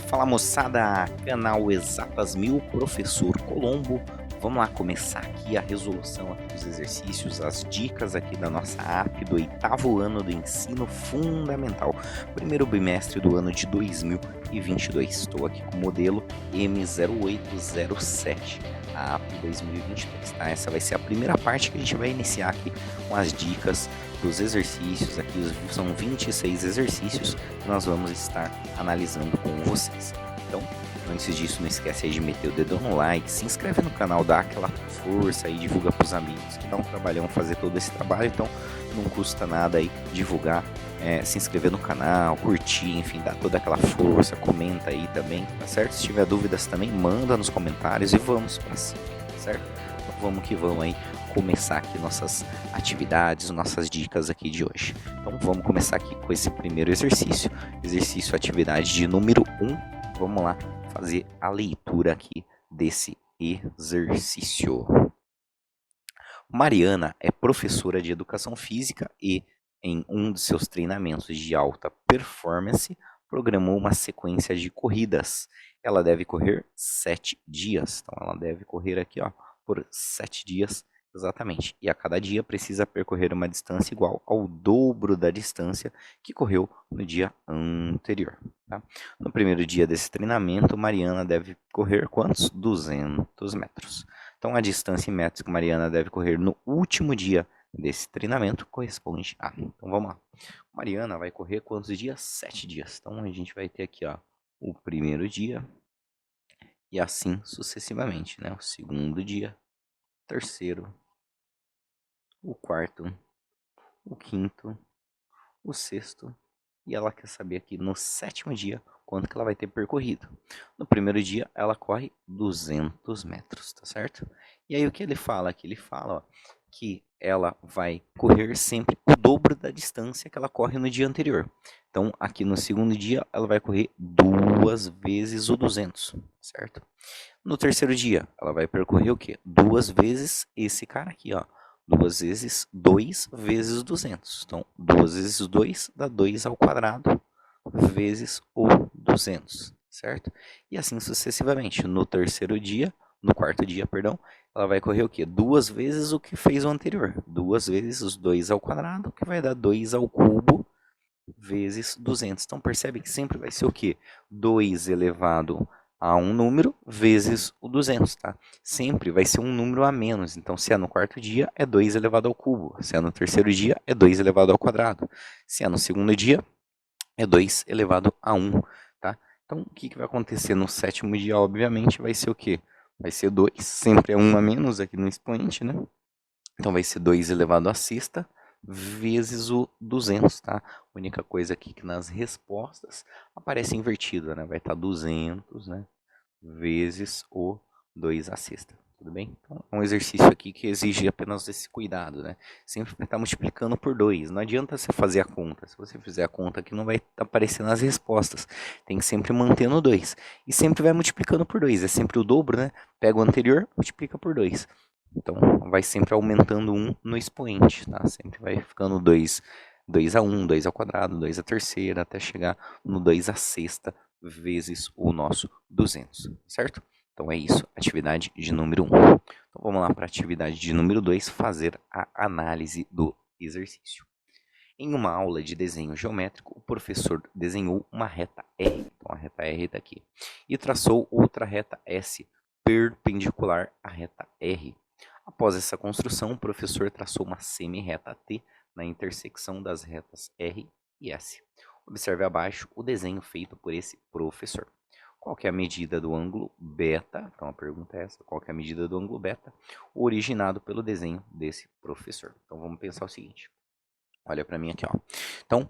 Fala moçada, canal Exatas 1000, professor Colombo. Vamos lá começar aqui a resolução aqui dos exercícios, as dicas aqui da nossa app do 8º ano do ensino fundamental, primeiro bimestre do ano de 2022. Estou aqui com o modelo M0807, a app 2022, tá? Essa vai ser a primeira parte que a gente vai iniciar aqui com as dicas dos exercícios. Aqui são 26 exercícios que nós vamos estar analisando com vocês. Então, antes disso, não esquece aí de meter o dedo no like, se inscreve no canal, dá aquela força aí, divulga para os amigos, que dá um trabalhão fazer todo esse trabalho, então não custa nada aí divulgar, se inscrever no canal, curtir, enfim, dá toda aquela força, comenta aí também, tá certo? Se tiver dúvidas também, manda nos comentários e vamos para cima, tá certo? Então vamos que vamos aí começar aqui nossas atividades, nossas dicas aqui de hoje. Então vamos começar aqui com esse primeiro exercício, atividade de número 1. Vamos lá fazer a leitura aqui desse exercício. Mariana é professora de educação física e, em um de seus treinamentos de alta performance, programou uma sequência de corridas. Ela deve correr 7 dias. Então, ela deve correr aqui, ó, por 7 dias exatamente. E a cada dia precisa percorrer uma distância igual ao dobro da distância que correu no dia anterior. Tá? No primeiro dia desse treinamento, Mariana deve correr quantos? 200 metros. Então, a distância em metros que Mariana deve correr no último dia desse treinamento corresponde a... Então, vamos lá. Mariana vai correr quantos dias? 7 dias. Então, a gente vai ter aqui, ó, o primeiro dia e assim sucessivamente, né? O segundo dia, o terceiro, o quarto, o quinto, o sexto, e ela quer saber aqui no 7º dia quanto que ela vai ter percorrido. No primeiro dia ela corre 200 metros, tá certo? E aí o que ele fala aqui? Ele fala, ó, que ela vai correr sempre o dobro da distância que ela corre no dia anterior. Então aqui no segundo dia ela vai correr 2 vezes o 200, certo? No terceiro dia ela vai percorrer o quê? 2 vezes esse cara aqui, ó. 2 vezes 2 vezes 200. Então, 2 vezes 2 dá 2 ao quadrado vezes o 200, certo? E assim sucessivamente. No quarto dia, perdão, ela vai correr o quê? 2 vezes o que fez o anterior. 2 vezes os 2 ao quadrado, que vai dar 2 ao cubo vezes 200. Então, percebe que sempre vai ser o quê? 2 elevado a um número vezes o 200, tá? Sempre vai ser um número a menos. Então, se é no quarto dia, é 2 elevado ao cubo. Se é no terceiro dia, é 2 elevado ao quadrado. Se é no segundo dia, é 2 elevado a 1, tá? Então, o que vai acontecer no 7º dia? Obviamente, vai ser o quê? Vai ser 2, sempre é 1 a menos aqui no expoente, né? Então, vai ser 2 elevado à sexta vezes o 200, tá? A única coisa aqui que nas respostas aparece invertido, né? Vai estar 200, né? Vezes o 2 à sexta, tudo bem? Então, é um exercício aqui que exige apenas esse cuidado, né? Sempre vai estar multiplicando por 2. Não adianta você fazer a conta. Se você fizer a conta aqui, não vai aparecer nas respostas. Tem que sempre manter no 2. E sempre vai multiplicando por 2. É sempre o dobro, né? Pega o anterior, multiplica por 2. Então, vai sempre aumentando 1 no expoente, tá? Sempre vai ficando 2 a 1, 2 ao quadrado, 2 à terceira, até chegar no 2 à sexta vezes o nosso 200, certo? Então, é isso, atividade de número 1. Então, vamos lá para a atividade de número 2, fazer a análise do exercício. Em uma aula de desenho geométrico, o professor desenhou uma reta R, então a reta R está aqui, e traçou outra reta S perpendicular à reta R. Após essa construção, o professor traçou uma semi-reta T na intersecção das retas R e S. Observe abaixo o desenho feito por esse professor. Qual que é a medida do ângulo beta? Então a pergunta é essa, qual que é a medida do ângulo beta originado pelo desenho desse professor? Então vamos pensar o seguinte. Olha para mim aqui, ó. Então,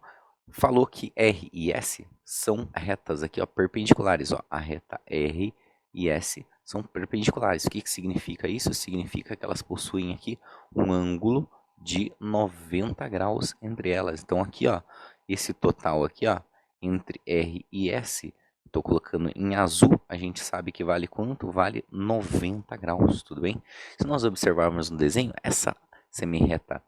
falou que R e S são retas aqui, ó, perpendiculares, ó. A reta R e S são perpendiculares. O que significa isso? Significa que elas possuem aqui um ângulo de 90 graus entre elas. Então aqui, ó, esse total aqui, ó, entre R e S, estou colocando em azul, a gente sabe que vale quanto? Vale 90 graus, tudo bem? Se nós observarmos no desenho, essa semi-reta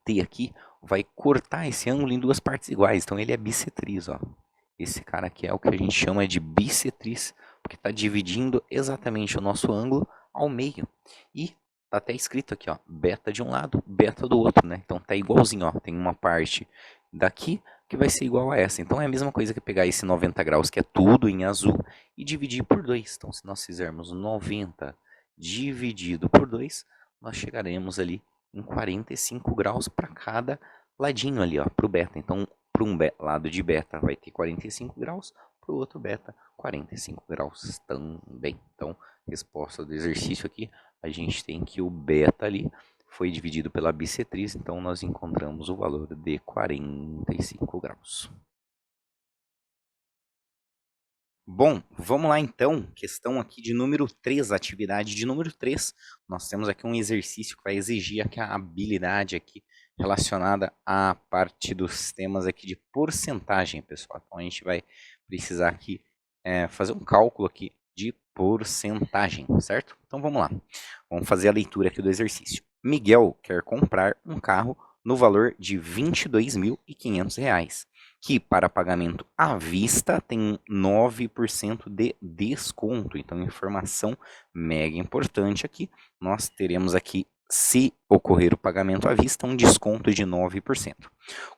T aqui vai cortar esse ângulo em duas partes iguais. Então ele é bissetriz, ó. Esse cara aqui é o que a gente chama de bissetriz, porque está dividindo exatamente o nosso ângulo ao meio. E tá até escrito aqui, ó, beta de um lado, beta do outro, né? Então tá igualzinho, ó, tem uma parte daqui que vai ser igual a essa. Então é a mesma coisa que pegar esse 90 graus, que é tudo em azul, e dividir por 2. Então se nós fizermos 90 dividido por 2, nós chegaremos ali em 45 graus para cada ladinho ali, ó, para o beta. Então, para um lado de beta vai ter 45 graus, para o outro beta 45 graus também. Então, resposta do exercício aqui, a gente tem que o beta ali foi dividido pela bissetriz, então nós encontramos o valor de 45 graus. Bom, vamos lá então, questão aqui de número 3, atividade de número 3. Nós temos aqui um exercício que vai exigir aqui a habilidade aqui relacionada à parte dos temas aqui de porcentagem, pessoal. Então a gente vai precisar aqui fazer um cálculo aqui de porcentagem, certo? Então vamos lá, vamos fazer a leitura aqui do exercício. Miguel quer comprar um carro no valor de R$ 22.500, que para pagamento à vista tem 9% de desconto. Então, informação mega importante aqui. Nós teremos aqui, se ocorrer o pagamento à vista, um desconto de 9%.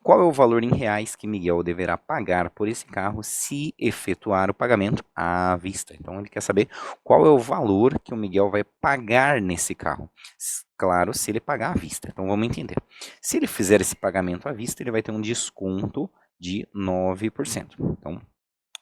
Qual é o valor em reais que Miguel deverá pagar por esse carro se efetuar o pagamento à vista? Então, ele quer saber qual é o valor que o Miguel vai pagar nesse carro. Claro, se ele pagar à vista. Então, vamos entender. Se ele fizer esse pagamento à vista, ele vai ter um desconto de 9%. Então,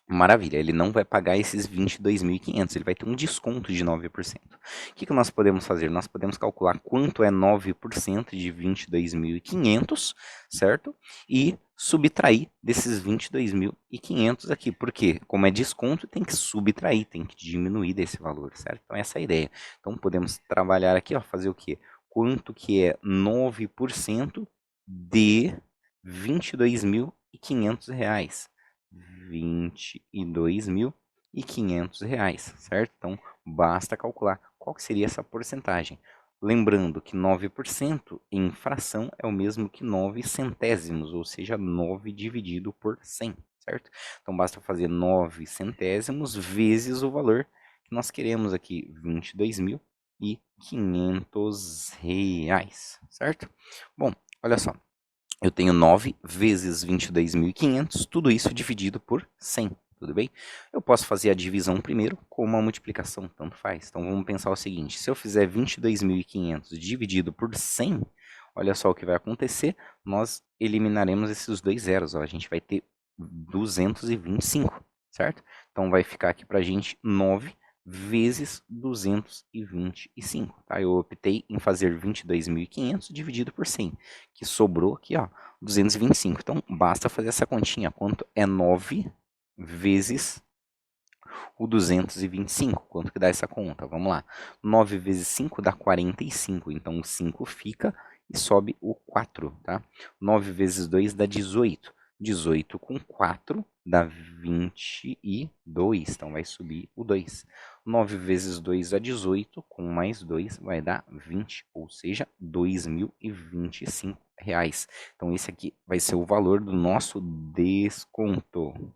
maravilha, ele não vai pagar esses 22.500, ele vai ter um desconto de 9%. O que nós podemos fazer? Nós podemos calcular quanto é 9% de 22.500, certo? E subtrair desses 22.500 aqui, porque como é desconto, tem que subtrair, tem que diminuir desse valor, certo? Então essa é a ideia. Então podemos trabalhar aqui, ó, fazer o quê? Quanto que é 9% de 22.500 reais? 22.500 reais, certo? Então, basta calcular qual que seria essa porcentagem. Lembrando que 9% em fração é o mesmo que 9 centésimos, ou seja, 9 dividido por 100, certo? Então, basta fazer 9 centésimos vezes o valor que nós queremos aqui, R$ 22.500 reais, certo? Bom, olha só. Eu tenho 9 vezes 22.500, tudo isso dividido por 100, tudo bem? Eu posso fazer a divisão primeiro com uma multiplicação, tanto faz. Então vamos pensar o seguinte, se eu fizer 22.500 dividido por 100, olha só o que vai acontecer, nós eliminaremos esses dois zeros, ó, a gente vai ter 225, certo? Então vai ficar aqui para a gente 9 vezes 225, tá? Eu optei em fazer 22.500 dividido por 100, que sobrou aqui, ó, 225. Então, basta fazer essa continha. Quanto é 9 vezes o 225? Quanto que dá essa conta? Vamos lá. 9 vezes 5 dá 45. Então, o 5 fica e sobe o 4, tá? 9 vezes 2 dá 18. 18 com 4 dá 22. Então, vai subir o 2. 9 vezes 2 dá 18. Com mais 2 vai dar 20. Ou seja, R$ 2.025. Então, esse aqui vai ser o valor do nosso desconto.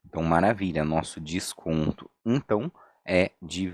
Então, maravilha, nosso desconto, então, é de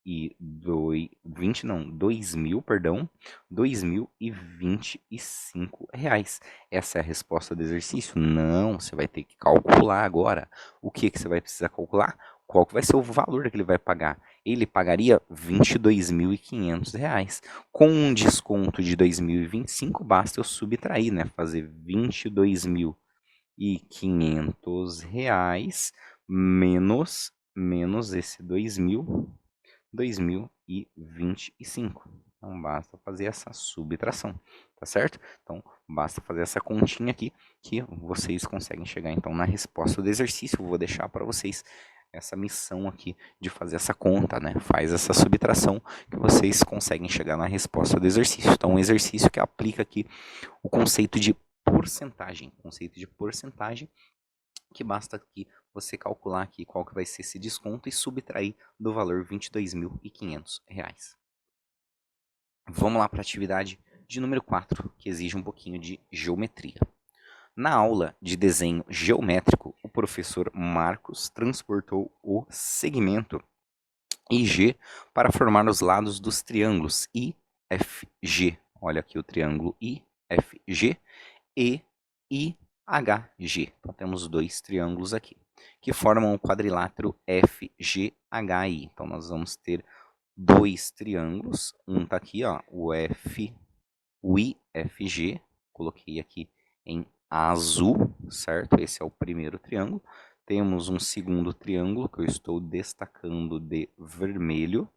2.025 reais. Essa é a resposta do exercício? Não, você vai ter que calcular agora. O que você vai precisar calcular? Qual que vai ser o valor que ele vai pagar? Ele pagaria R$ 22.500. Com um desconto de 2.025, basta eu subtrair, né? Fazer 22.500 reais menos esse 2.025. Então basta fazer essa subtração, tá certo? Então basta fazer essa continha aqui que vocês conseguem chegar então na resposta do exercício. Eu vou deixar para vocês essa missão aqui de fazer essa conta, né? Faz essa subtração que vocês conseguem chegar na resposta do exercício. Então um exercício que aplica aqui o conceito de porcentagem, que basta aqui você calcular aqui qual que vai ser esse desconto e subtrair do valor R$ 22.500. Vamos lá para a atividade de número 4, que exige um pouquinho de geometria. Na aula de desenho geométrico, o professor Marcos transportou o segmento IG para formar os lados dos triângulos IFG. Olha aqui o triângulo IFG e IHG. Então temos dois triângulos aqui que formam o quadrilátero FGHI. Então nós vamos ter dois triângulos. Um está aqui, ó, o IFG. Coloquei aqui em azul, certo? Esse é o primeiro triângulo. Temos um segundo triângulo que eu estou destacando de vermelho,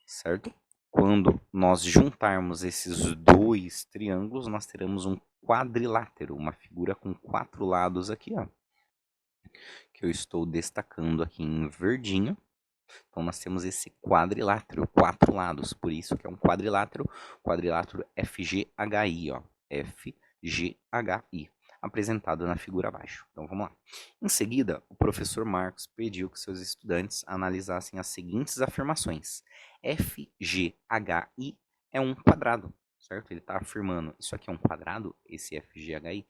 certo? Quando nós juntarmos esses dois triângulos, nós teremos um quadrilátero, uma figura com 4 lados aqui, ó, que eu estou destacando aqui em verdinho. Então nós temos esse quadrilátero, 4 lados, por isso que é um quadrilátero FGHI, ó, FGHI, apresentado na figura abaixo. Então vamos lá. Em seguida, o professor Marcos pediu que seus estudantes analisassem as seguintes afirmações. FGHI é um quadrado, certo? Ele está afirmando, isso aqui é um quadrado, esse FGHI.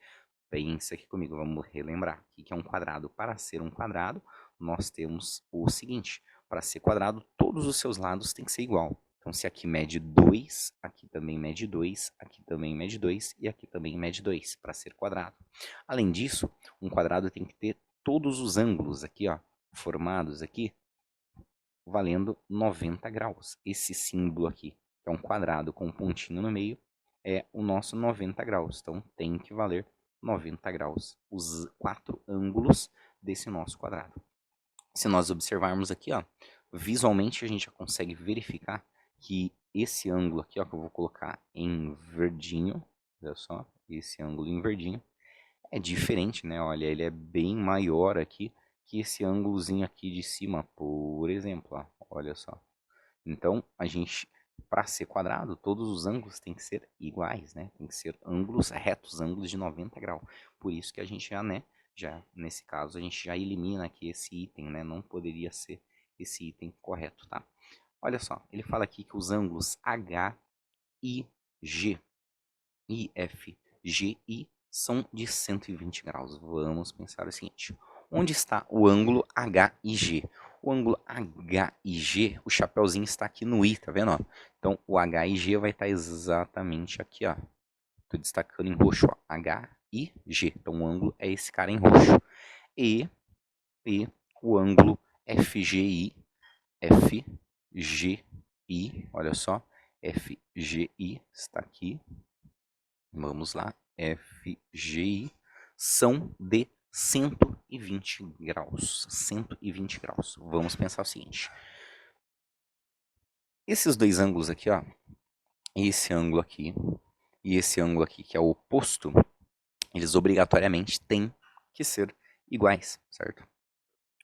Pensa aqui comigo, vamos relembrar. O que é um quadrado? Para ser um quadrado, nós temos o seguinte. Para ser quadrado, todos os seus lados têm que ser igual. Então, se aqui mede 2, aqui também mede 2, aqui também mede 2 e aqui também mede 2, para ser quadrado. Além disso, um quadrado tem que ter todos os ângulos aqui, ó, formados aqui, valendo 90 graus. Esse símbolo aqui, que é um quadrado com um pontinho no meio, é o nosso 90 graus. Então, tem que valer 90 graus os 4 ângulos desse nosso quadrado. Se nós observarmos aqui, ó, visualmente a gente já consegue verificar que esse ângulo aqui, ó, que eu vou colocar em verdinho, olha só, esse ângulo em verdinho, é diferente, né? Olha, ele é bem maior aqui que esse ângulozinho aqui de cima, por exemplo, ó, olha só. Então, a gente, para ser quadrado, todos os ângulos têm que ser iguais, né? Tem que ser ângulos retos, ângulos de 90 graus. Por isso que a gente já, né? Já, nesse caso, a gente já elimina aqui esse item, né? Não poderia ser esse item correto, tá? Olha só, ele fala aqui que os ângulos H, I, G e F, G, I são de 120 graus. Vamos pensar o seguinte. Onde está o ângulo H e G? O ângulo H e G, o chapeuzinho está aqui no I, tá vendo? Ó? Então, o H e G vai estar exatamente aqui, ó. Estou destacando em roxo, ó. H e G. Então, o ângulo é esse cara em roxo. E o ângulo FGI, FGI, olha só. FGI está aqui. Vamos lá. FGI são de 120 graus. 120 graus. Vamos pensar o seguinte. Esses dois ângulos aqui, ó, esse ângulo aqui e esse ângulo aqui, que é o oposto, eles obrigatoriamente têm que ser iguais, certo?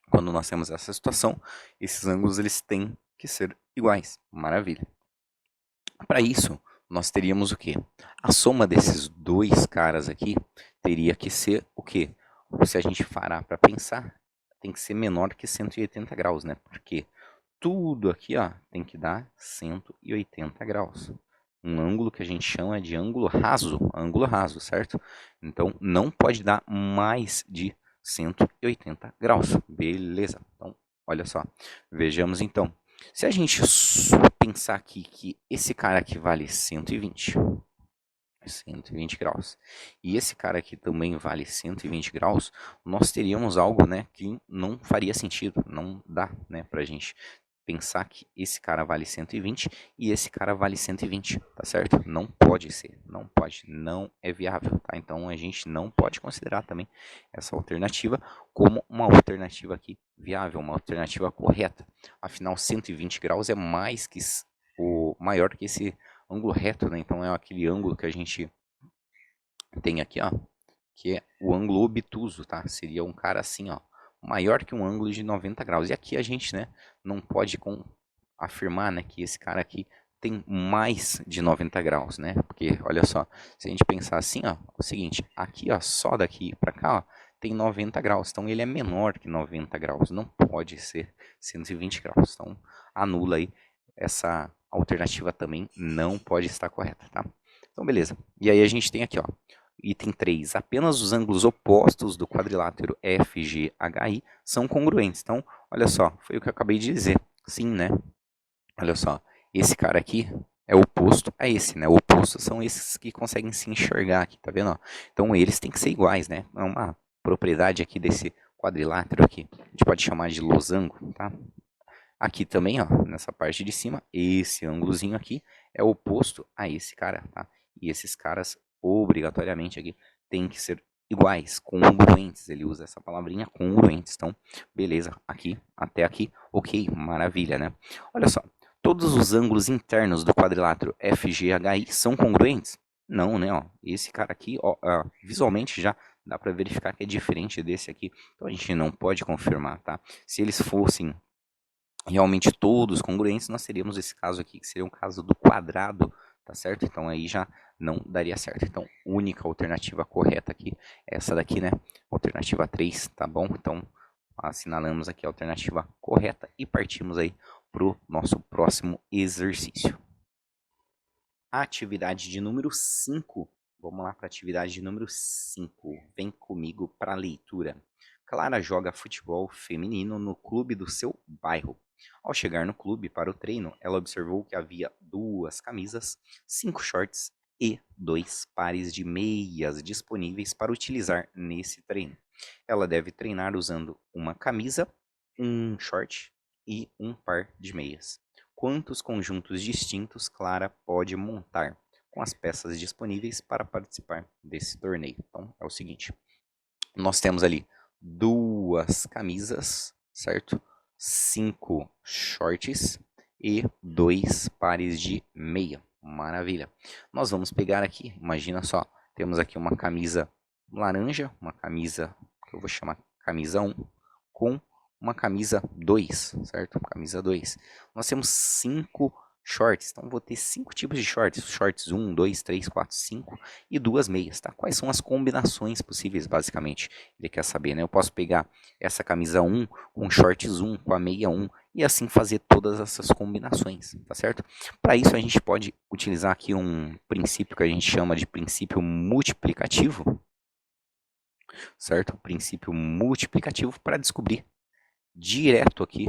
Quando nós temos essa situação, esses ângulos eles têm que ser iguais. Maravilha. Para isso, nós teríamos o quê? A soma desses dois caras aqui teria que ser o quê? Se a gente parar para pensar, tem que ser menor que 180 graus, né? Porque tudo aqui, ó, tem que dar 180 graus. Um ângulo que a gente chama de ângulo raso, certo? Então, não pode dar mais de 180 graus. Beleza. Então, olha só. Vejamos então. Se a gente pensar aqui que esse cara aqui vale 120 graus, e esse cara aqui também vale 120 graus, nós teríamos algo, né, que não faria sentido, não dá, né, pra gente pensar que esse cara vale 120 e esse cara vale 120, tá certo? Não pode ser, não pode, não é viável, tá? Então a gente não pode considerar também essa alternativa como uma alternativa aqui viável, uma alternativa correta. Afinal, 120 graus é mais que o maior que esse ângulo reto, né? Então é aquele ângulo que a gente tem aqui, ó, que é o ângulo obtuso, tá? Seria um cara assim, ó, maior que um ângulo de 90 graus. E aqui a gente, né, não pode afirmar, né, que esse cara aqui tem mais de 90 graus, né? Porque, olha só, se a gente pensar assim, ó, o seguinte, aqui, ó, só daqui para cá, ó, tem 90 graus. Então, ele é menor que 90 graus. Não pode ser 120 graus. Então, anula aí. Essa alternativa também não pode estar correta, tá? Então, beleza. E aí a gente tem aqui, ó, Item 3. Apenas os ângulos opostos do quadrilátero FGHI são congruentes. Então, olha só, foi o que eu acabei de dizer. Sim, né? Olha só, esse cara aqui é oposto a esse, né? O oposto são esses que conseguem se enxergar aqui, tá vendo? Ó? Então, eles têm que ser iguais, né? É uma propriedade aqui desse quadrilátero aqui. A gente pode chamar de losango, tá? Aqui também, ó, nessa parte de cima, esse ângulozinho aqui é oposto a esse cara, tá? E esses caras, obrigatoriamente aqui, tem que ser iguais, congruentes. Ele usa essa palavrinha congruentes. Então, beleza, aqui, até aqui, ok, maravilha, né? Olha só, todos os ângulos internos do quadrilátero FGHI são congruentes? Não, né? Ó, esse cara aqui, ó, visualmente já dá para verificar que é diferente desse aqui. Então, a gente não pode confirmar, tá? Se eles fossem realmente todos congruentes, nós teríamos esse caso aqui, que seria um caso do quadrado, tá certo? Então aí já não daria certo. Então, única alternativa correta aqui é essa daqui, né? Alternativa 3, tá bom? Então, assinalamos aqui a alternativa correta e partimos aí para o nosso próximo exercício. Atividade de número 5. Vamos lá para a atividade de número 5. Vem comigo para a leitura. Clara joga futebol feminino no clube do seu bairro. Ao chegar no clube para o treino, ela observou que havia 2 camisas, 5 shorts e 2 pares de meias disponíveis para utilizar nesse treino. Ela deve treinar usando uma camisa, um short e um par de meias. Quantos conjuntos distintos Clara pode montar com as peças disponíveis para participar desse torneio? Então, é o seguinte, nós temos ali 2 camisas, certo? 5 shorts e 2 pares de meia. Maravilha. Nós vamos pegar aqui, imagina só, temos aqui uma camisa laranja, uma camisa que eu vou chamar camisa 1, com uma camisa 2, certo? Camisa 2. Nós temos 5 shorts, então vou ter 5 tipos de shorts. Shorts 1, 2, 3, 4, 5 e 2 meias, tá? Quais são as combinações possíveis, basicamente? Ele quer saber, né? Eu posso pegar essa camisa 1 com shorts 1, com a meia 1 e assim fazer todas essas combinações, tá certo? Para isso a gente pode utilizar aqui um princípio que a gente chama de princípio multiplicativo, certo? Princípio multiplicativo para descobrir direto aqui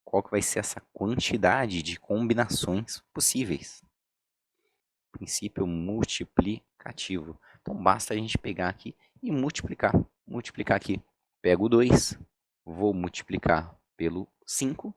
qual que vai ser essa quantidade de combinações possíveis. Princípio multiplicativo. Então basta a gente pegar aqui e multiplicar. Multiplicar aqui. Pego o 2, vou multiplicar pelo 5,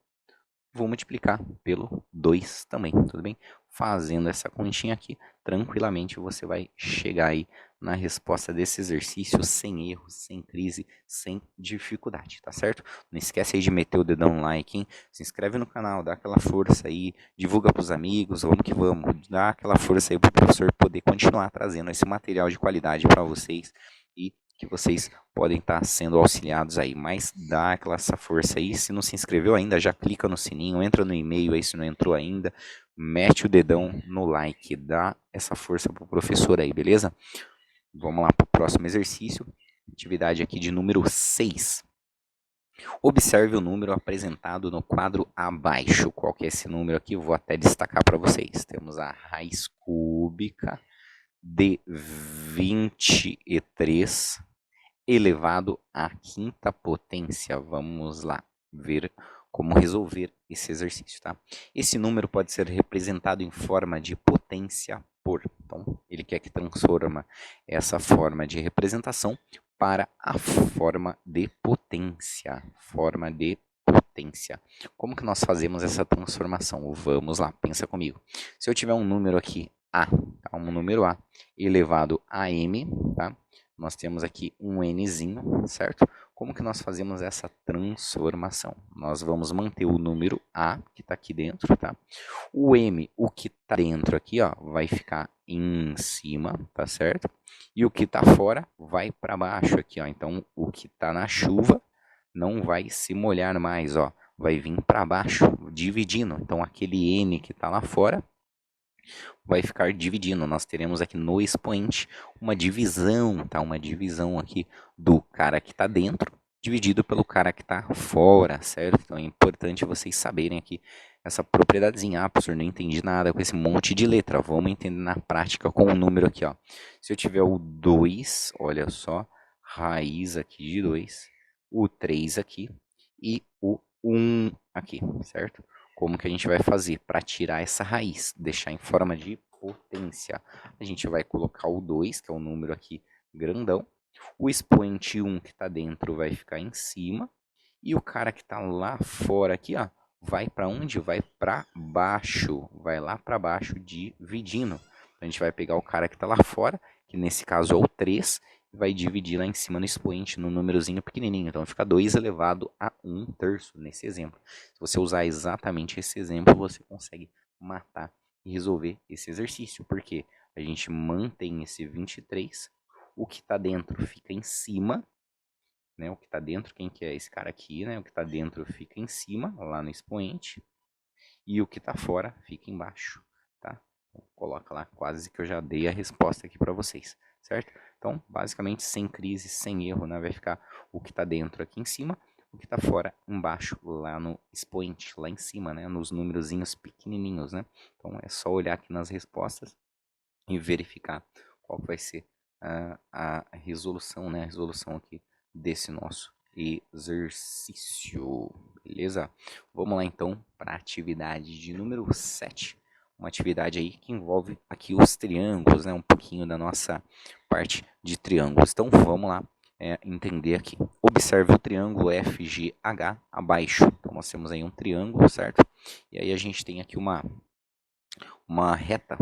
vou multiplicar pelo 2 também, tudo bem? Fazendo essa continha aqui, tranquilamente você vai chegar aí na resposta desse exercício sem erro, sem crise, sem dificuldade, tá certo? Não esquece aí de meter o dedão no like, hein? Se inscreve no canal, dá aquela força aí, divulga para os amigos, vamos que vamos, dá aquela força aí para o professor poder continuar trazendo esse material de qualidade para vocês e que vocês podem estar sendo auxiliados aí, mas dá essa força aí, se não se inscreveu ainda, já clica no sininho, entra no e-mail aí se não entrou ainda, mete o dedão no like, dá essa força pro professor aí, beleza? Vamos lá para o próximo exercício, atividade aqui de número 6. Observe o número apresentado no quadro abaixo. Qual que é esse número aqui? Vou até destacar para vocês. Temos a raiz cúbica de 23 elevado à quinta potência. Vamos lá ver como resolver esse exercício, tá? Esse número pode ser representado em forma de potência por. Então, ele quer que transforma essa forma de representação para a forma de potência. Forma de potência. Como que nós fazemos essa transformação? Vamos lá, pensa comigo. Se eu tiver um número aqui, A, tá? Um número A elevado a M, tá? Nós temos aqui um nzinho, certo? Como que nós fazemos essa transformação? Nós vamos manter o número A, que está aqui dentro, tá? O M, o que está dentro aqui, ó, vai ficar em cima, tá certo? E o que está fora vai para baixo aqui, ó. Então, o que está na chuva não vai se molhar mais, ó. Vai vir para baixo, dividindo. Então, aquele N que está lá fora vai ficar dividindo. Nós teremos aqui no expoente uma divisão, tá? Uma divisão aqui do cara que está dentro, dividido pelo cara que está fora, certo? Então é importante vocês saberem aqui essa propriedadezinha. Ah, professor, não entendi nada com esse monte de letra. Vamos entender na prática com o número aqui, ó. Se eu tiver o 2, olha só, raiz aqui de 2, o 3 aqui e o 1 aqui, certo? Como que a gente vai fazer para tirar essa raiz, deixar em forma de potência? A gente vai colocar o 2, que é o número aqui grandão, o expoente 1 que está dentro vai ficar em cima, e o cara que está lá fora aqui, ó, vai para onde? Vai para baixo, vai lá para baixo dividindo. A gente vai pegar o cara que está lá fora, que nesse caso é o 3, e vai dividir lá em cima no expoente, no númerozinho pequenininho. Então fica 2 elevado a 1/3 nesse exemplo. Se você usar exatamente esse exemplo, você consegue matar e resolver esse exercício, porque a gente mantém esse 23, o que está dentro fica em cima, né? O que está dentro, quem que é esse cara aqui, né? O que está dentro fica em cima, lá no expoente, e o que está fora fica embaixo, tá? Então, coloca lá, quase que eu já dei a resposta aqui para vocês, certo? Então, basicamente, sem crise, sem erro, né? Vai ficar o que está dentro aqui em cima, o que está fora embaixo, lá no expoente, lá em cima, né? Nos númerozinhos pequenininhos, né? Então, é só olhar aqui nas respostas e verificar qual vai ser a resolução, né? A resolução aqui desse nosso exercício, beleza? Vamos lá então para a atividade de número 7, uma atividade aí que envolve aqui os triângulos, né? Um pouquinho da nossa parte de triângulos. Então vamos lá entender aqui. Observe o triângulo FGH abaixo. Então nós temos aí um triângulo, certo? E aí a gente tem aqui uma reta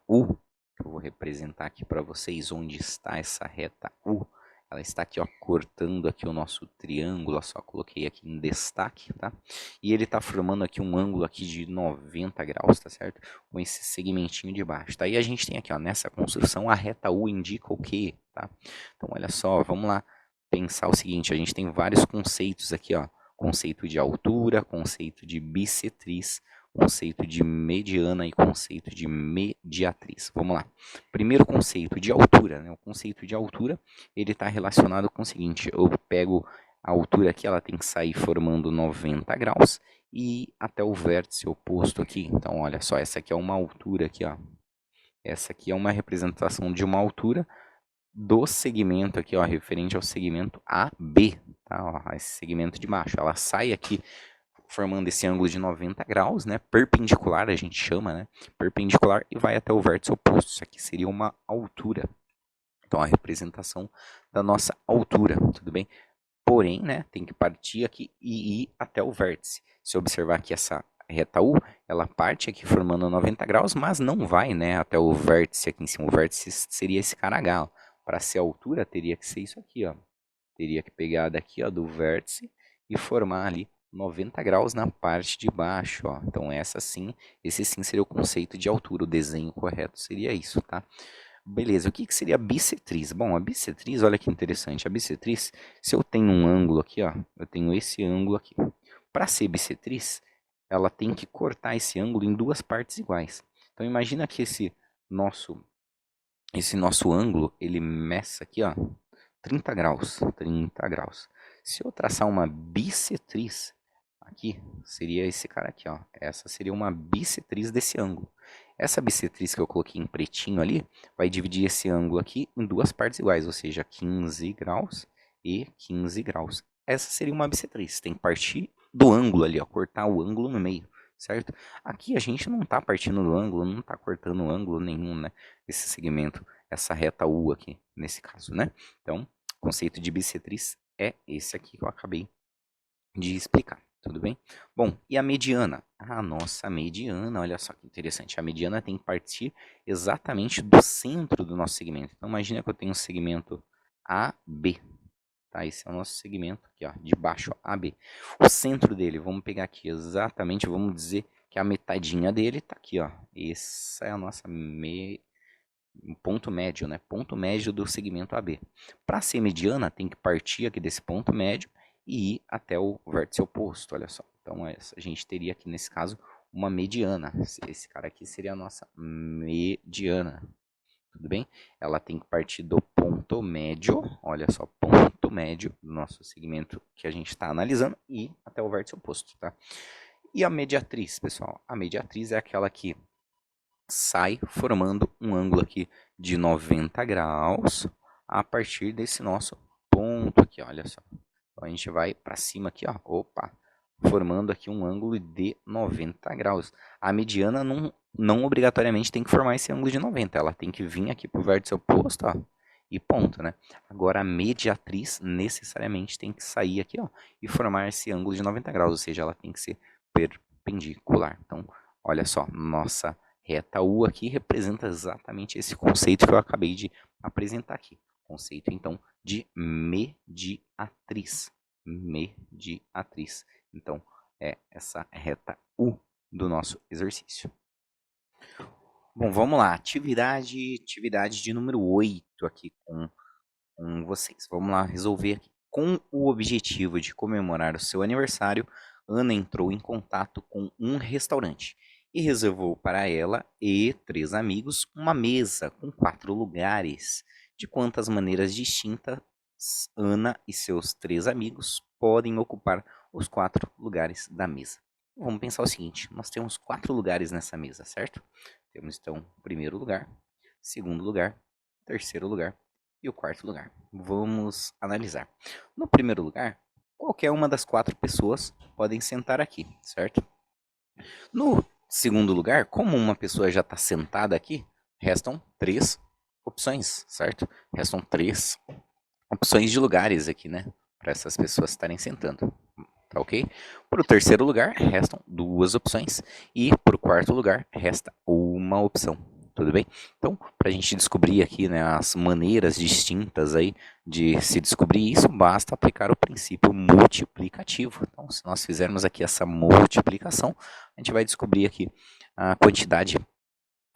U, que eu vou representar aqui para vocês onde está essa reta U. Ela está aqui, ó, cortando aqui o nosso triângulo, só coloquei aqui em destaque, tá? E ele está formando aqui um ângulo aqui de 90 graus, tá certo? Com esse segmentinho de baixo, tá? E a gente tem aqui, ó, nessa construção, a reta U indica o quê, tá? Então, olha só, vamos lá pensar o seguinte, a gente tem vários conceitos aqui, ó. Conceito de altura, conceito de bissetriz, conceito de mediana e conceito de mediatriz. Vamos lá. Primeiro conceito de altura, né? O conceito de altura, ele está relacionado com o seguinte, eu pego a altura aqui, ela tem que sair formando 90 graus e até o vértice oposto aqui. Então, olha só, essa aqui é uma altura aqui, ó. Essa aqui é uma representação de uma altura do segmento aqui, ó, referente ao segmento AB, tá? Ó, esse segmento de baixo. Ela sai aqui formando esse ângulo de 90 graus, né? Perpendicular, a gente chama, né? Perpendicular e vai até o vértice oposto. Isso aqui seria uma altura. Então, a representação da nossa altura, tudo bem? Porém, né, tem que partir aqui e ir até o vértice. Se observar aqui essa reta U, ela parte aqui formando 90 graus, mas não vai, né, até o vértice aqui em cima. O vértice seria esse cara H. Para ser a altura, teria que ser isso aqui, ó. Teria que pegar daqui, ó, do vértice e formar ali 90 graus na parte de baixo, ó. Então esse sim seria o conceito de altura. O desenho correto seria isso, tá? Beleza, o que seria a bissetriz? Bom, a bissetriz, olha que interessante. A bissetriz, se eu tenho um ângulo aqui, ó, eu tenho esse ângulo aqui. Para ser bissetriz, ela tem que cortar esse ângulo em duas partes iguais. Então imagina que esse nosso ângulo, ele meça aqui, ó, 30 graus, 30 graus. Se eu traçar uma bissetriz aqui, seria esse cara aqui, ó. Essa seria uma bissetriz desse ângulo. Essa bissetriz que eu coloquei em pretinho ali, vai dividir esse ângulo aqui em duas partes iguais, ou seja, 15 graus e 15 graus. Essa seria uma bissetriz, tem que partir do ângulo ali, ó, cortar o ângulo no meio, certo? Aqui a gente não está partindo do ângulo, não está cortando ângulo nenhum, né? Esse segmento, essa reta U aqui, nesse caso, né? Então, o conceito de bissetriz é esse aqui que eu acabei de explicar. Tudo bem? Bom, e a mediana? A nossa mediana, olha só que interessante. A mediana tem que partir exatamente do centro do nosso segmento. Então, imagina que eu tenho um segmento AB. Tá? Esse é o nosso segmento aqui, ó, de baixo, ó, AB. O centro dele, vamos pegar aqui exatamente, vamos dizer que a metadinha dele está aqui, ó. Essa é a nossa ponto médio, né? Ponto médio do segmento AB. Para ser mediana, tem que partir aqui desse ponto médio e ir até o vértice oposto, olha só. Então, a gente teria aqui, nesse caso, uma mediana. Esse cara aqui seria a nossa mediana, tudo bem? Ela tem que partir do ponto médio, olha só, ponto médio do nosso segmento que a gente está analisando e ir até o vértice oposto, tá? E a mediatriz, pessoal? A mediatriz é aquela que sai formando um ângulo aqui de 90 graus a partir desse nosso ponto aqui, olha só. Então a gente vai para cima aqui, ó, opa, formando aqui um ângulo de 90 graus. A mediana não obrigatoriamente tem que formar esse ângulo de 90, ela tem que vir aqui para o vértice oposto, ó, e ponto, né? Agora a mediatriz necessariamente tem que sair aqui, ó, e formar esse ângulo de 90 graus, ou seja, ela tem que ser perpendicular. Então, olha só, nossa reta U aqui representa exatamente esse conceito que eu acabei de apresentar aqui. Conceito, então, de mediatriz. Mediatriz. Então, é essa reta U do nosso exercício. Bom, vamos lá. Atividade de número 8 aqui com vocês. Vamos lá resolver aqui. Com o objetivo de comemorar o seu aniversário, Ana entrou em contato com um restaurante e reservou para ela e 3 amigos uma mesa com 4 lugares. De quantas maneiras distintas Ana e seus 3 amigos podem ocupar os 4 lugares da mesa? Vamos pensar o seguinte: nós temos 4 lugares nessa mesa, certo? Temos então o primeiro lugar, segundo lugar, terceiro lugar e o quarto lugar. Vamos analisar. No primeiro lugar, qualquer uma das 4 pessoas podem sentar aqui, certo? No segundo lugar, como uma pessoa já está sentada aqui, restam 3 opções, certo? Restam 3 opções de lugares aqui, né? Para essas pessoas estarem sentando. Tá ok? Para o terceiro lugar, restam 2 opções. E para o quarto lugar, resta uma opção. Tudo bem? Então, para a gente descobrir aqui, né, as maneiras distintas aí de se descobrir isso, basta aplicar o princípio multiplicativo. Então, se nós fizermos aqui essa multiplicação, a gente vai descobrir aqui a quantidade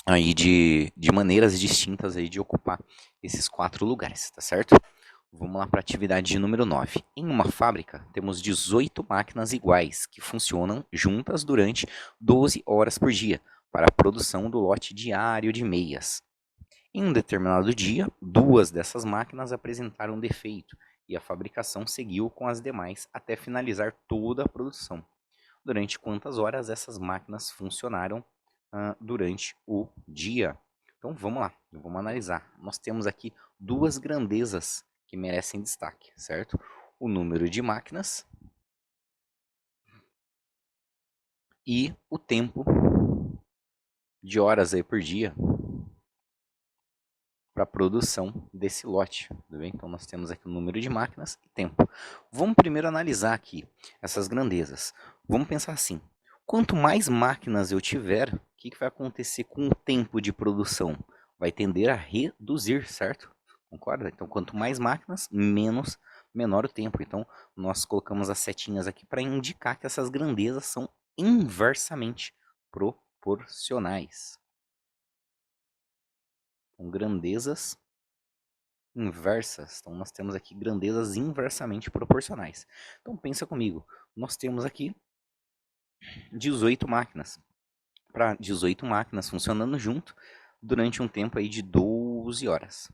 aí de maneiras distintas aí de ocupar esses 4 lugares, tá certo? Vamos lá para a atividade de número 9. Em uma fábrica, temos 18 máquinas iguais que funcionam juntas durante 12 horas por dia para a produção do lote diário de meias. Em um determinado dia, 2 dessas máquinas apresentaram defeito e a fabricação seguiu com as demais até finalizar toda a produção. Durante quantas horas essas máquinas funcionaram durante o dia? Então vamos lá, vamos analisar. Nós temos aqui 2 grandezas que merecem destaque, certo? O número de máquinas e o tempo de horas aí por dia para a produção desse lote, tudo bem? Então nós temos aqui o número de máquinas e tempo. Vamos primeiro analisar aqui essas grandezas. Vamos pensar assim: quanto mais máquinas eu tiver, o que vai acontecer com o tempo de produção? Vai tender a reduzir, certo? Concorda? Então quanto mais máquinas, menor o tempo. Então nós colocamos as setinhas aqui para indicar que essas grandezas são inversamente proporcionais. Com grandezas inversas. Então nós temos aqui grandezas inversamente proporcionais. Então pensa comigo, nós temos aqui 18 máquinas. Para 18 máquinas funcionando junto durante um tempo aí de 12 horas.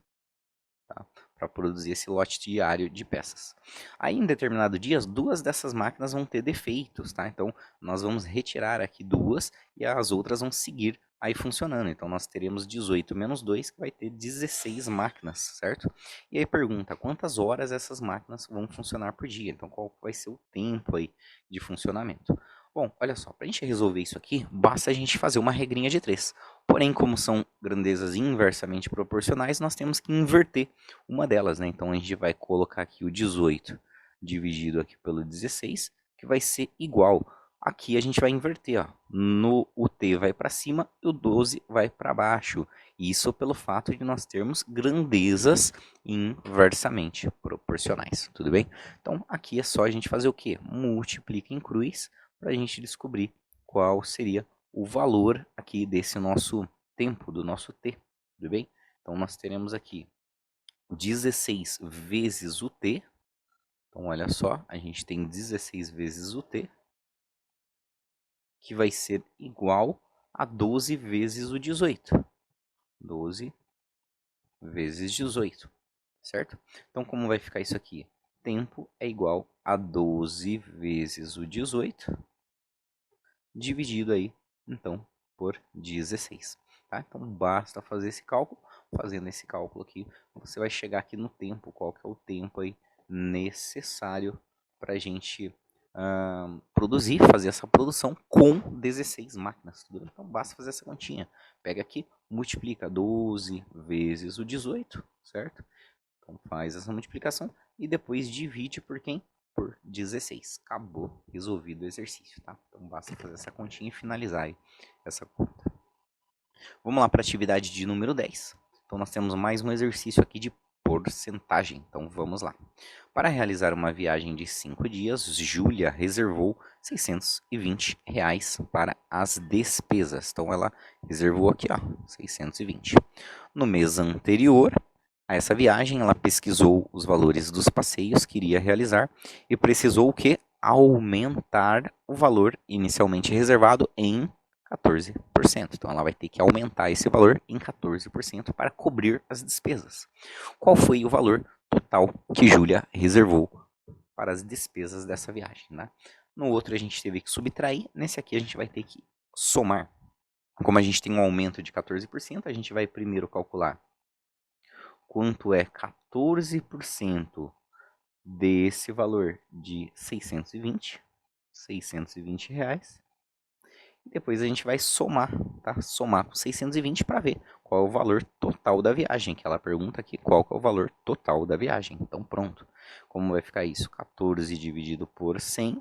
Tá? Para produzir esse lote diário de peças. Aí em determinado dia, 2 dessas máquinas vão ter defeitos, tá? Então nós vamos retirar aqui 2 e as outras vão seguir aí funcionando. Então nós teremos 18 menos 2, que vai ter 16 máquinas, certo? E aí pergunta, quantas horas essas máquinas vão funcionar por dia? Então qual vai ser o tempo aí de funcionamento? Bom, olha só, para a gente resolver isso aqui, basta a gente fazer uma regrinha de 3. Porém, como são grandezas inversamente proporcionais, nós temos que inverter uma delas, né? Então a gente vai colocar aqui o 18 dividido aqui pelo 16, que vai ser igual. Aqui a gente vai inverter, ó. O t vai para cima e o 12 vai para baixo. Isso pelo fato de nós termos grandezas inversamente proporcionais, tudo bem? Então aqui é só a gente fazer o quê? Multiplica em cruz para a gente descobrir qual seria o valor aqui desse nosso tempo, do nosso t, tudo bem? Então nós teremos aqui 16 vezes o t. Então olha só, a gente tem 16 vezes o t, que vai ser igual a 12 vezes o 18. 12 vezes 18, certo? Então como vai ficar isso aqui? Tempo é igual a 12 vezes o 18 dividido aí, então, por 16. Tá? Então, basta fazer esse cálculo. Fazendo esse cálculo aqui, você vai chegar aqui no tempo, qual que é o tempo aí necessário para a gente produzir, fazer essa produção com 16 máquinas. Tudo bem? Então, basta fazer essa continha. Pega aqui, multiplica 12 vezes o 18, certo? Então, faz essa multiplicação e depois divide por quem? Por 16. Acabou, resolvido o exercício, tá? Então, basta fazer essa continha e finalizar aí essa conta. Vamos lá para a atividade de número 10. Então, nós temos mais um exercício aqui de porcentagem. Então, vamos lá. Para realizar uma viagem de 5 dias, Júlia reservou R$ 620 para as despesas. Então, ela reservou aqui, ó, 620. No mês anterior a essa viagem, ela pesquisou os valores dos passeios que iria realizar e precisou o quê? Aumentar o valor inicialmente reservado em 14%. Então, ela vai ter que aumentar esse valor em 14% para cobrir as despesas. Qual foi o valor total que Júlia reservou para as despesas dessa viagem, né? No outro a gente teve que subtrair, nesse aqui a gente vai ter que somar. Como a gente tem um aumento de 14%, a gente vai primeiro calcular quanto é 14% desse valor de 620 reais. E depois a gente vai somar, tá? Somar com 620 para ver qual é o valor total da viagem, que ela pergunta aqui qual que é o valor total da viagem. Então pronto. Como vai ficar isso? 14 dividido por 100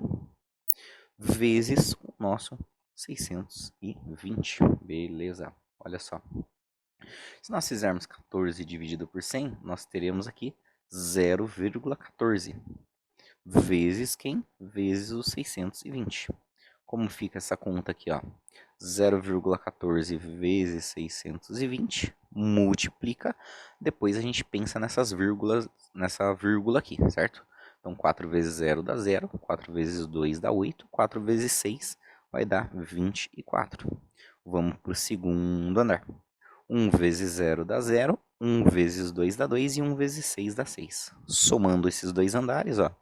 vezes o nosso 620. Beleza. Olha só. Se nós fizermos 14 dividido por 100, nós teremos aqui 0,14 vezes quem? Vezes os 620. Como fica essa conta aqui, ó? 0,14 vezes 620, multiplica, depois a gente pensa nessas vírgulas, nessa vírgula aqui, certo? Então 4 vezes 0 dá 0, 4 vezes 2 dá 8, 4 vezes 6 vai dar 24. Vamos para o segundo andar. 1 vezes 0 dá 0, 1 vezes 2 dá 2 e 1 vezes 6 dá 6. Somando esses dois andares, ó,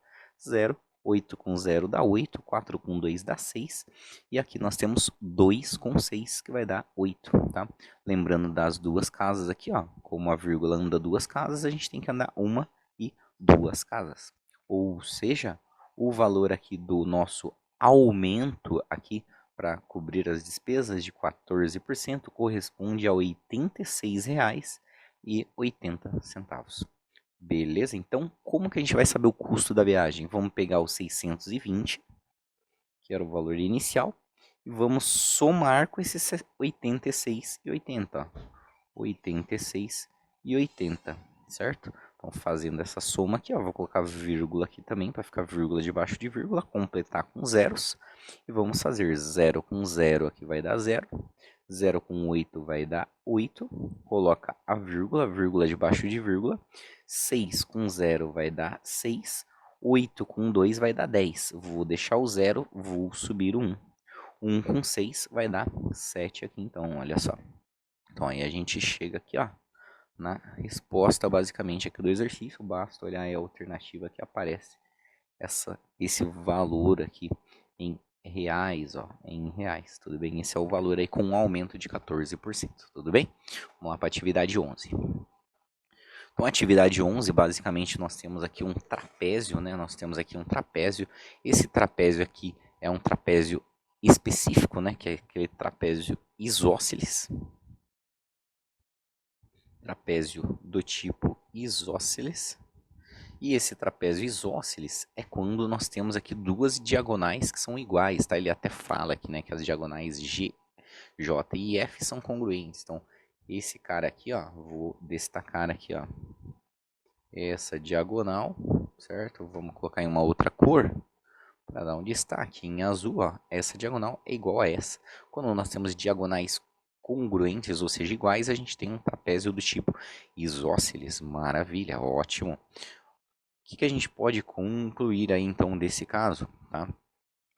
0, 8 com 0 dá 8, 4 com 2 dá 6, e aqui nós temos 2 com 6, que vai dar 8, tá? Lembrando das duas casas aqui, ó, como a vírgula anda duas casas, a gente tem que andar uma e duas casas. Ou seja, o valor aqui do nosso aumento aqui para cobrir as despesas de 14% corresponde a R$ 86,80. Beleza? Então, como que a gente vai saber o custo da viagem? Vamos pegar os 620, que era o valor inicial, e vamos somar com esses 86,80. 86,80, certo? Então, fazendo essa soma aqui, ó, vou colocar vírgula aqui também, para ficar vírgula debaixo de vírgula, completar com zeros. E vamos fazer 0 com 0 aqui vai dar 0. 0 com 8 vai dar 8. Coloca a vírgula debaixo de vírgula. 6 com 0 vai dar 6. 8 com 2 vai dar 10. Vou deixar o 0, vou subir o 1. 1 com 6 vai dar 7 aqui, então, olha só. Então, aí a gente chega aqui, ó, na resposta basicamente aqui do exercício. Basta olhar aí a alternativa que aparece esse valor aqui em reais, ó, em reais, tudo bem? Esse é o valor aí com um aumento de 14%, tudo bem? Vamos lá para a atividade 11. Então, a atividade 11, basicamente, nós temos aqui um trapézio, né? Nós temos aqui um trapézio. Esse trapézio aqui é um trapézio específico, né? Que é aquele trapézio isósceles. Trapézio do tipo isósceles. E esse trapézio isósceles é quando nós temos aqui duas diagonais que são iguais, tá? Ele até fala aqui, né, que as diagonais G, J e F são congruentes. Então, esse cara aqui, ó, vou destacar aqui, ó, essa diagonal, certo? Vamos colocar em uma outra cor para dar um destaque. Em azul, ó, essa diagonal é igual a essa. Quando nós temos diagonais congruentes, ou seja, iguais, a gente tem um trapézio do tipo isósceles. Maravilha, ótimo. O que a gente pode concluir aí então desse caso, tá?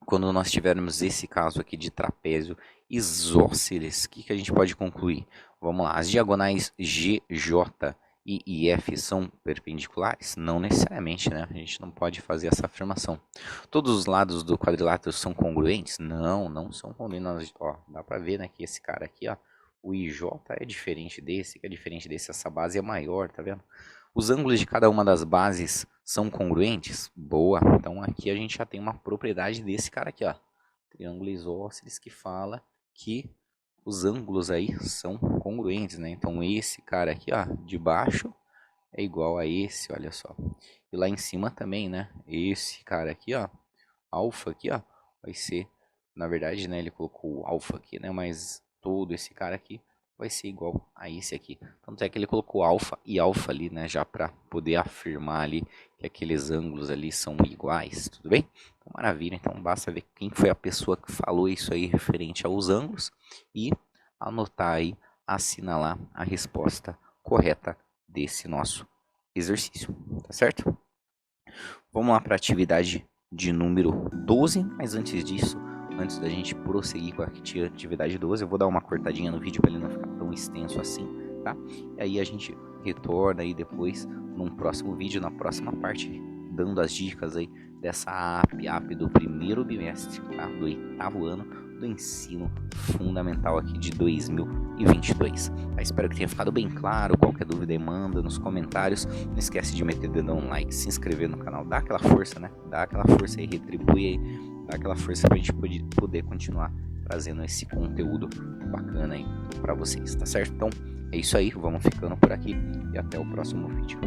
Quando nós tivermos esse caso aqui de trapézio isósceles, o que a gente pode concluir? Vamos lá, as diagonais GJ I e F são perpendiculares? Não necessariamente, né? A gente não pode fazer essa afirmação. Todos os lados do quadrilátero são congruentes? Não, não são congruentes. Ó, dá pra ver, né, que esse cara aqui, ó, o IJ é diferente desse, que é diferente desse, essa base é maior, tá vendo? Os ângulos de cada uma das bases são congruentes? Boa. Então aqui a gente já tem uma propriedade desse cara aqui, ó. Triângulo isósceles, que fala que os ângulos aí são congruentes, né? Então esse cara aqui, ó, de baixo é igual a esse, olha só. E lá em cima também, né? Esse cara aqui, ó, alfa aqui, ó, vai ser, na verdade, né, ele colocou o alfa aqui, né? Mas todo esse cara aqui vai ser igual a esse aqui. Tanto é que ele colocou alfa e alfa ali, né, já para poder afirmar ali que aqueles ângulos ali são iguais, tudo bem? Então, maravilha, então basta ver quem foi a pessoa que falou isso aí referente aos ângulos e anotar aí, assinalar a resposta correta desse nosso exercício, tá certo? Vamos lá para a atividade de número 12, mas antes disso, antes da gente prosseguir com a atividade 12, eu vou dar uma cortadinha no vídeo para ele não ficar tão extenso assim, tá? E aí a gente retorna aí depois, num próximo vídeo, na próxima parte, dando as dicas aí dessa AP do primeiro bimestre, tá? Do 8º ano do ensino fundamental aqui de 2022. Espero que tenha ficado bem claro. Qualquer dúvida, manda nos comentários. Não esquece de meter o dedão no like, se inscrever no canal, dá aquela força, né? Dá aquela força aí, retribui aí, dá aquela força pra gente poder continuar trazendo esse conteúdo bacana aí pra vocês, tá certo? Então, é isso aí, vamos ficando por aqui e até o próximo vídeo.